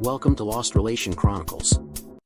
Welcome to Lost Relation Chronicles.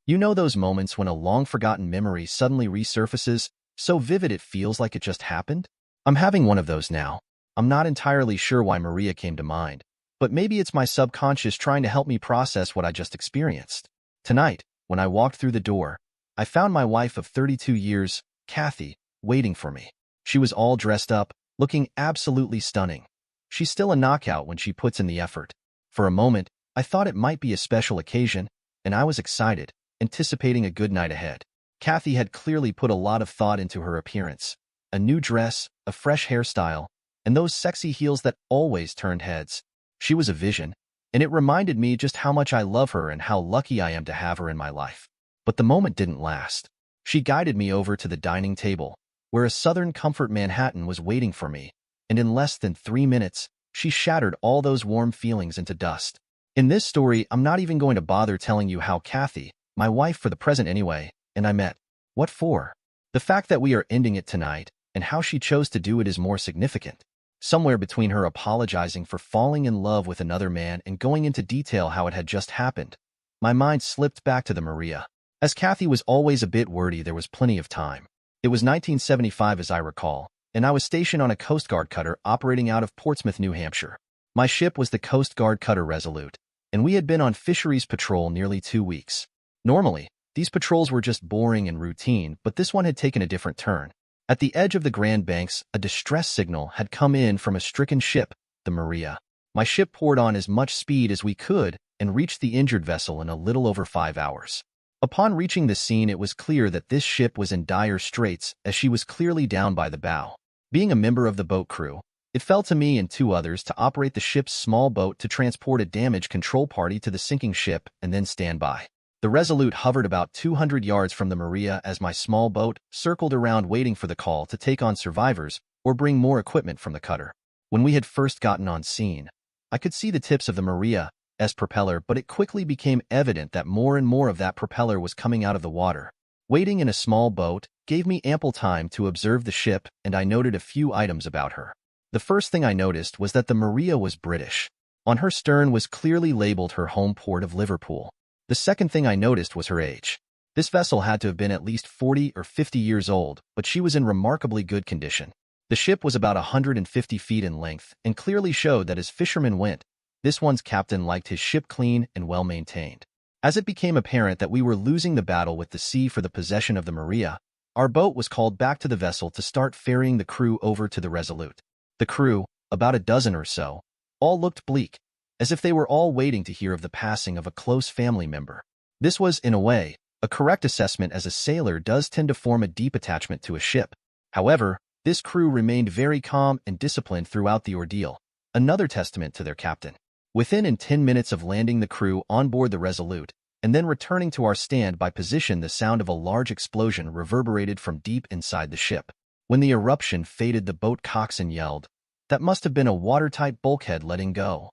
You know those moments when a long-forgotten memory suddenly resurfaces, so vivid it feels like it just happened? I'm having one of those now. I'm not entirely sure why Maria came to mind, but maybe it's my subconscious trying to help me process what I just experienced. Tonight, when I walked through the door, I found my wife of 32 years, Kathy, waiting for me. She was all dressed up, looking absolutely stunning. She's still a knockout when she puts in the effort. For a moment, I thought it might be a special occasion, and I was excited, anticipating a good night ahead. Kathy had clearly put a lot of thought into her appearance. A new dress, a fresh hairstyle, and those sexy heels that always turned heads. She was a vision, and it reminded me just how much I love her and how lucky I am to have her in my life. But the moment didn't last. She guided me over to the dining table, where a Southern Comfort Manhattan was waiting for me, and in less than 3 minutes, she shattered all those warm feelings into dust. In this story, I'm not even going to bother telling you how Kathy, my wife for the present anyway, and I met. What for? The fact that we are ending it tonight, and how she chose to do it is more significant. Somewhere between her apologizing for falling in love with another man and going into detail how it had just happened, my mind slipped back to the Maria. As Kathy was always a bit wordy, there was plenty of time. It was 1975 as I recall, and I was stationed on a Coast Guard cutter operating out of Portsmouth, New Hampshire. My ship was the Coast Guard cutter Resolute, and we had been on fisheries patrol nearly 2 weeks. Normally, these patrols were just boring and routine, but this one had taken a different turn. At the edge of the Grand Banks, a distress signal had come in from a stricken ship, the Maria. My ship poured on as much speed as we could and reached the injured vessel in a little over 5 hours. Upon reaching the scene, it was clear that this ship was in dire straits as she was clearly down by the bow. Being a member of the boat crew, it fell to me and 2 others to operate the ship's small boat to transport a damage control party to the sinking ship and then stand by. The Resolute hovered about 200 yards from the Maria as my small boat circled around waiting for the call to take on survivors or bring more equipment from the cutter. When we had first gotten on scene, I could see the tips of the Maria's propeller, but it quickly became evident that more and more of that propeller was coming out of the water. Waiting in a small boat gave me ample time to observe the ship, and I noted a few items about her. The first thing I noticed was that the Maria was British. On her stern was clearly labeled her home port of Liverpool. The second thing I noticed was her age. This vessel had to have been at least 40 or 50 years old, but she was in remarkably good condition. The ship was about 150 feet in length and clearly showed that as fishermen went, this one's captain liked his ship clean and well-maintained. As it became apparent that we were losing the battle with the sea for the possession of the Maria, our boat was called back to the vessel to start ferrying the crew over to the Resolute. The crew, about a dozen or so, all looked bleak, as if they were all waiting to hear of the passing of a close family member. This was, in a way, a correct assessment, as a sailor does tend to form a deep attachment to a ship. However, this crew remained very calm and disciplined throughout the ordeal, another testament to their captain. Within 10 minutes of landing the crew on board the Resolute, and then returning to our standby position, the sound of a large explosion reverberated from deep inside the ship. When the eruption faded, the boat coxswain yelled, "That must have been a watertight bulkhead letting go."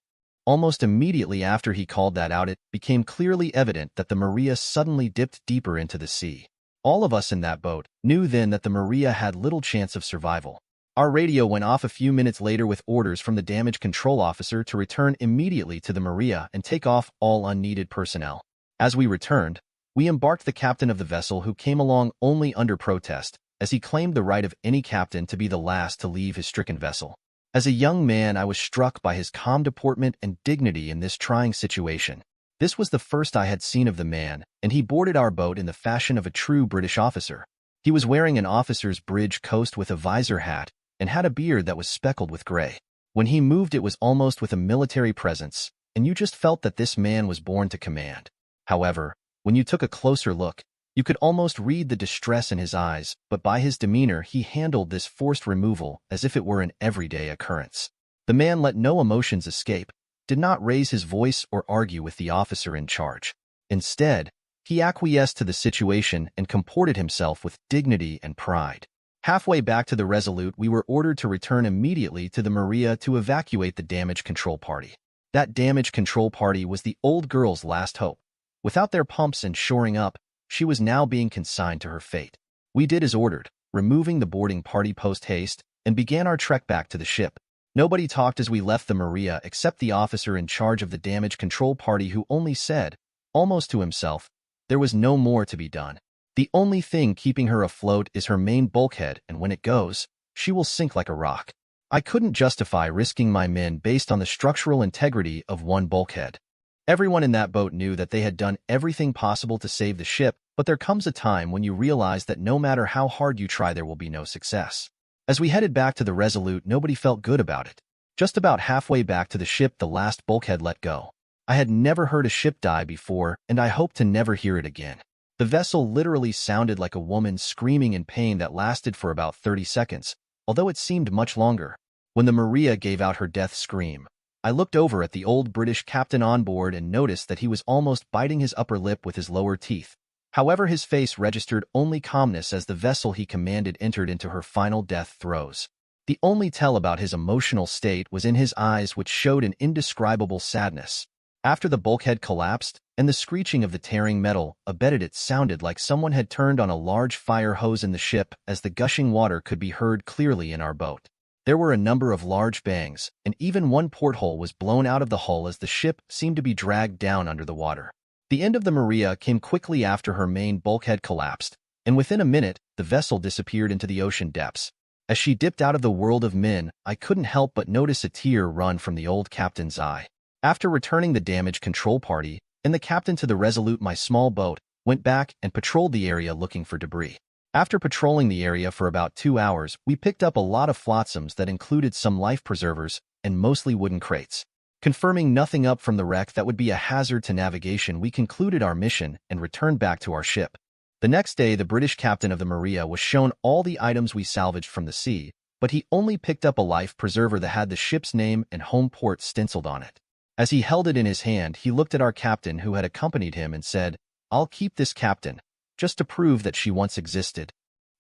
Almost immediately after he called that out, it became clearly evident that the Maria suddenly dipped deeper into the sea. All of us in that boat knew then that the Maria had little chance of survival. Our radio went off a few minutes later with orders from the damage control officer to return immediately to the Maria and take off all unneeded personnel. As we returned, we embarked the captain of the vessel, who came along only under protest, as he claimed the right of any captain to be the last to leave his stricken vessel. As a young man, I was struck by his calm deportment and dignity in this trying situation. This was the first I had seen of the man, and he boarded our boat in the fashion of a true British officer. He was wearing an officer's bridge coat with a visor hat, and had a beard that was speckled with gray. When he moved, it was almost with a military presence, and you just felt that this man was born to command. However, when you took a closer look, you could almost read the distress in his eyes, but by his demeanor he handled this forced removal as if it were an everyday occurrence. The man let no emotions escape, did not raise his voice or argue with the officer in charge. Instead, he acquiesced to the situation and comported himself with dignity and pride. Halfway back to the Resolute, we were ordered to return immediately to the Maria to evacuate the damage control party. That damage control party was the old girl's last hope. Without their pumps and shoring up, she was now being consigned to her fate. We did as ordered, removing the boarding party post-haste, and began our trek back to the ship. Nobody talked as we left the Maria except the officer in charge of the damage control party who only said, almost to himself, there was no more to be done. The only thing keeping her afloat is her main bulkhead, and when it goes, she will sink like a rock. I couldn't justify risking my men based on the structural integrity of one bulkhead. Everyone in that boat knew that they had done everything possible to save the ship, but there comes a time when you realize that no matter how hard you try, there will be no success. As we headed back to the Resolute, nobody felt good about it. Just about halfway back to the ship, the last bulkhead let go. I had never heard a ship die before, and I hope to never hear it again. The vessel literally sounded like a woman screaming in pain that lasted for about 30 seconds, although it seemed much longer. When the Maria gave out her death scream, I looked over at the old British captain on board and noticed that he was almost biting his upper lip with his lower teeth. However, his face registered only calmness as the vessel he commanded entered into her final death throes. The only tell about his emotional state was in his eyes, which showed an indescribable sadness. After the bulkhead collapsed, and the screeching of the tearing metal abetted it, sounded like someone had turned on a large fire hose in the ship, as the gushing water could be heard clearly in our boat. There were a number of large bangs, and even one porthole was blown out of the hull as the ship seemed to be dragged down under the water. The end of the Maria came quickly after her main bulkhead collapsed, and within a minute, the vessel disappeared into the ocean depths. As she dipped out of the world of men, I couldn't help but notice a tear run from the old captain's eye. After returning the damage control party and the captain to the Resolute, my small boat went back and patrolled the area looking for debris. After patrolling the area for about 2 hours, we picked up a lot of flotsams that included some life preservers and mostly wooden crates. Confirming nothing up from the wreck that would be a hazard to navigation, we concluded our mission and returned back to our ship. The next day, the British captain of the Maria was shown all the items we salvaged from the sea, but he only picked up a life preserver that had the ship's name and home port stenciled on it. As he held it in his hand, he looked at our captain who had accompanied him and said, "I'll keep this, captain, just to prove that she once existed."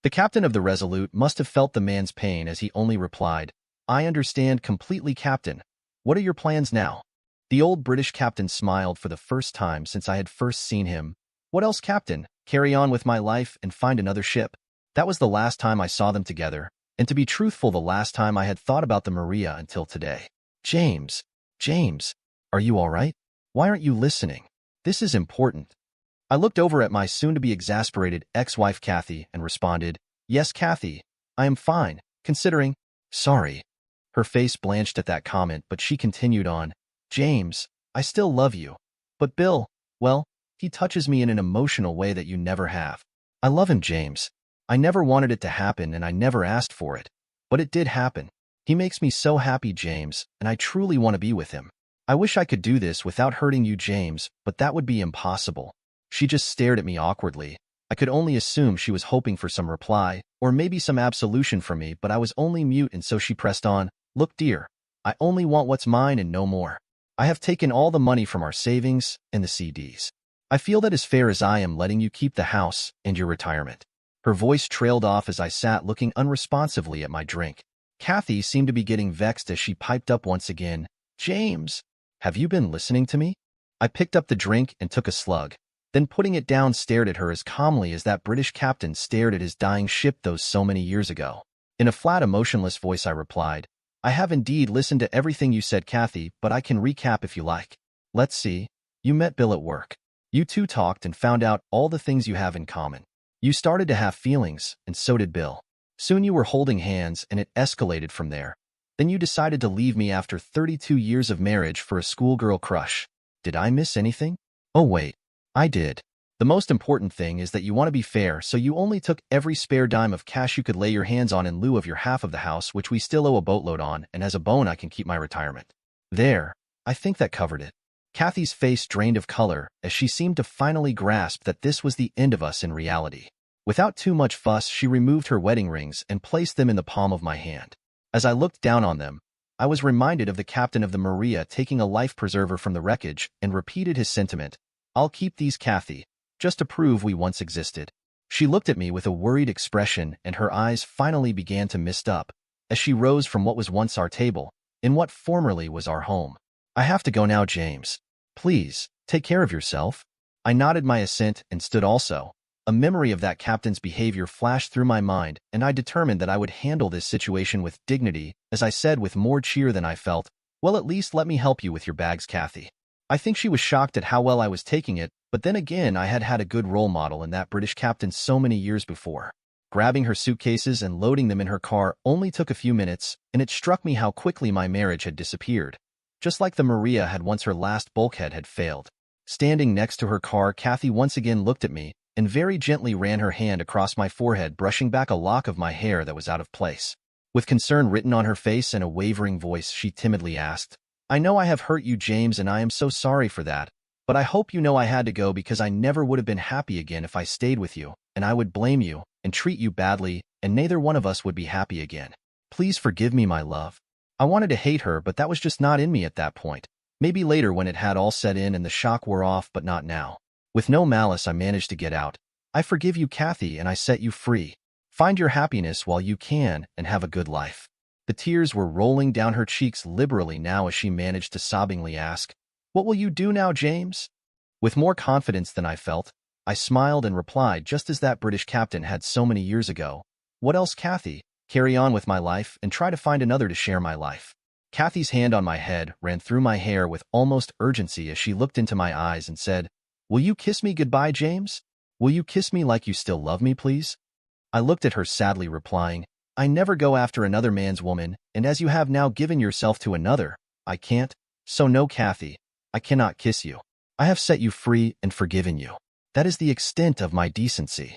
The captain of the Resolute must have felt the man's pain as he only replied, "I understand completely, captain. What are your plans now?" The old British captain smiled for the first time since I had first seen him. "What else, captain? Carry on with my life and find another ship." That was the last time I saw them together, and to be truthful, the last time I had thought about the Maria until today. James, are you all right? Why aren't you listening? This is important." I looked over at my soon-to-be exasperated ex-wife Kathy and responded, "Yes, Kathy, I am fine, considering." "Sorry." Her face blanched at that comment, but she continued on, "James, I still love you. But Bill, well, he touches me in an emotional way that you never have. I love him, James. I never wanted it to happen and I never asked for it. But it did happen. He makes me so happy, James, and I truly want to be with him. I wish I could do this without hurting you, James, but that would be impossible." She just stared at me awkwardly. I could only assume she was hoping for some reply, or maybe some absolution from me, but I was only mute, and so she pressed on, "Look, dear, I only want what's mine and no more. I have taken all the money from our savings and the CDs. I feel that as fair as I am letting you keep the house and your retirement." Her voice trailed off as I sat looking unresponsively at my drink. Kathy seemed to be getting vexed as she piped up once again, "James, have you been listening to me?" I picked up the drink and took a slug, then putting it down stared at her as calmly as that British captain stared at his dying ship those so many years ago. In a flat, emotionless voice I replied, "I have indeed listened to everything you said, Kathy, but I can recap if you like. Let's see. You met Bill at work. You two talked and found out all the things you have in common. You started to have feelings, and so did Bill. Soon you were holding hands, and it escalated from there. Then you decided to leave me after 32 years of marriage for a schoolgirl crush. Did I miss anything? Oh wait, I did. The most important thing is that you want to be fair, so you only took every spare dime of cash you could lay your hands on in lieu of your half of the house, which we still owe a boatload on, and as a bone I can keep my retirement." There, I think that covered it. Kathy's face drained of color as she seemed to finally grasp that this was the end of us in reality. Without too much fuss, she removed her wedding rings and placed them in the palm of my hand. As I looked down on them, I was reminded of the captain of the Maria taking a life preserver from the wreckage and repeated his sentiment, "I'll keep these, Kathy, just to prove we once existed." She looked at me with a worried expression, and her eyes finally began to mist up as she rose from what was once our table, in what formerly was our home. "I have to go now, James. Please, take care of yourself." I nodded my assent and stood also, a memory of that captain's behavior flashed through my mind, and I determined that I would handle this situation with dignity, as I said with more cheer than I felt, "Well, at least let me help you with your bags, Kathy." I think she was shocked at how well I was taking it, but then again I had had a good role model in that British captain so many years before. Grabbing her suitcases and loading them in her car only took a few minutes, and it struck me how quickly my marriage had disappeared. Just like the Maria had once, her last bulkhead had failed. Standing next to her car, Kathy once again looked at me and very gently ran her hand across my forehead, brushing back a lock of my hair that was out of place. With concern written on her face and a wavering voice, she timidly asked, "I know I have hurt you, James, and I am so sorry for that, but I hope you know I had to go because I never would have been happy again if I stayed with you, and I would blame you and treat you badly, and neither one of us would be happy again. Please forgive me, my love." I wanted to hate her, but that was just not in me at that point. Maybe later when it had all set in and the shock wore off, but not now. With no malice, I managed to get out, "I forgive you, Kathy, and I set you free. Find your happiness while you can and have a good life." The tears were rolling down her cheeks liberally now as she managed to sobbingly ask, "What will you do now, James?" With more confidence than I felt, I smiled and replied just as that British captain had so many years ago, "What else, Kathy? Carry on with my life and try to find another to share my life." Kathy's hand on my head ran through my hair with almost urgency as she looked into my eyes and said, "Will you kiss me goodbye, James? Will you kiss me like you still love me, please?" I looked at her sadly, replying, "I never go after another man's woman, and as you have now given yourself to another, I can't. So no, Kathy, I cannot kiss you. I have set you free and forgiven you. That is the extent of my decency."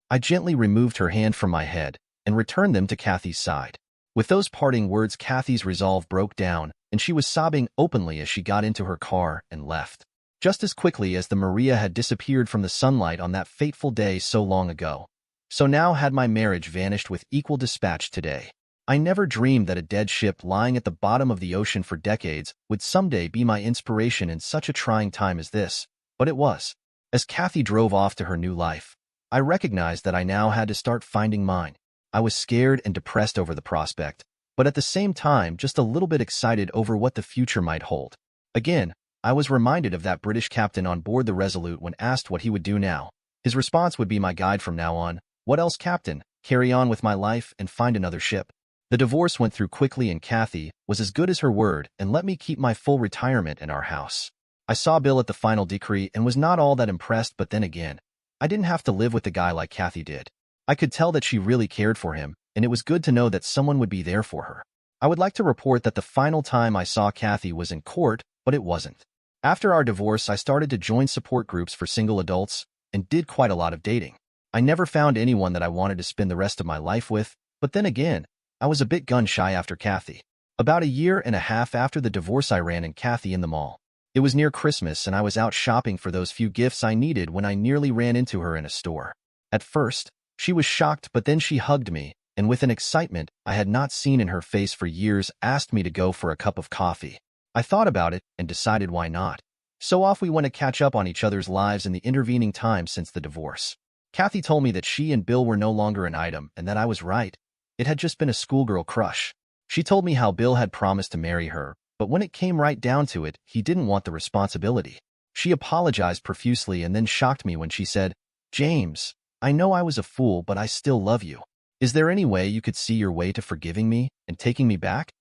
I gently removed her hand from my head and returned them to Kathy's side. With those parting words, Kathy's resolve broke down, and she was sobbing openly as she got into her car and left. Just as quickly as the Maria had disappeared from the sunlight on that fateful day so long ago, so now had my marriage vanished with equal dispatch today. I never dreamed that a dead ship lying at the bottom of the ocean for decades would someday be my inspiration in such a trying time as this, but it was. As Kathy drove off to her new life, I recognized that I now had to start finding mine. I was scared and depressed over the prospect, but at the same time just a little bit excited over what the future might hold. Again, I was reminded of that British captain on board the Resolute when asked what he would do now. His response would be my guide from now on. "What else, Captain? Carry on with my life and find another ship." The divorce went through quickly, and Kathy was as good as her word and let me keep my full retirement in our house. I saw Bill at the final decree and was not all that impressed, but then again, I didn't have to live with the guy like Kathy did. I could tell that she really cared for him, and it was good to know that someone would be there for her. I would like to report that the final time I saw Kathy was in court, but it wasn't. After our divorce, I started to join support groups for single adults and did quite a lot of dating. I never found anyone that I wanted to spend the rest of my life with, but then again, I was a bit gun-shy after Kathy. About a year and a half after the divorce, I ran into Kathy in the mall. It was near Christmas, and I was out shopping for those few gifts I needed when I nearly ran into her in a store. At first, she was shocked, but then she hugged me, and with an excitement I had not seen in her face for years, asked me to go for a cup of coffee. I thought about it and decided why not. So off we went to catch up on each other's lives in the intervening time since the divorce. Kathy told me that she and Bill were no longer an item, and that I was right. It had just been a schoolgirl crush. She told me how Bill had promised to marry her, but when it came right down to it, he didn't want the responsibility. She apologized profusely and then shocked me when she said, "James, I know I was a fool, but I still love you. Is there any way you could see your way to forgiving me and taking me back?"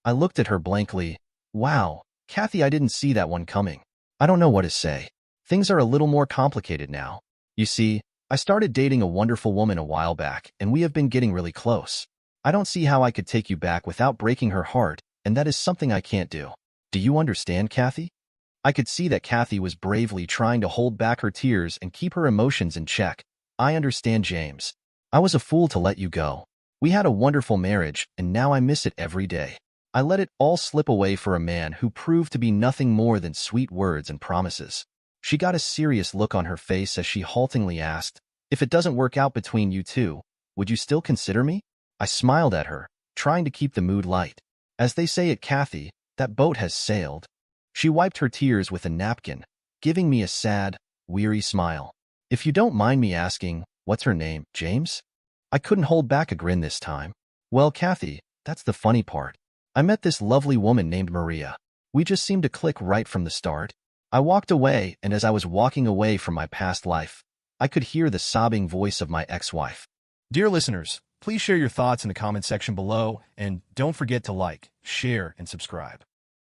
I looked at her blankly. Wow, Kathy, I didn't see that one coming. I don't know what to say. Things are a little more complicated now. You see, I started dating a wonderful woman a while back, and we have been getting really close. I don't see how I could take you back without breaking her heart, and that is something I can't do. Do you understand, Kathy? I could see that Kathy was bravely trying to hold back her tears and keep her emotions in check. "I understand, James. I was a fool to let you go. We had a wonderful marriage, and now I miss it every day. I let it all slip away for a man who proved to be nothing more than sweet words and promises." She got a serious look on her face as she haltingly asked, "If it doesn't work out between you two, would you still consider me?" I smiled at her, trying to keep the mood light. "As they say at Kathy, that boat has sailed." She wiped her tears with a napkin, giving me a sad, weary smile. "If you don't mind me asking, what's her name, James?" I couldn't hold back a grin this time. "Well, Kathy, that's the funny part. I met this lovely woman named Maria. We just seemed to click right from the start." I walked away, and as I was walking away from my past life, I could hear the sobbing voice of my ex-wife. Dear listeners, please share your thoughts in the comment section below, and don't forget to like, share, and subscribe.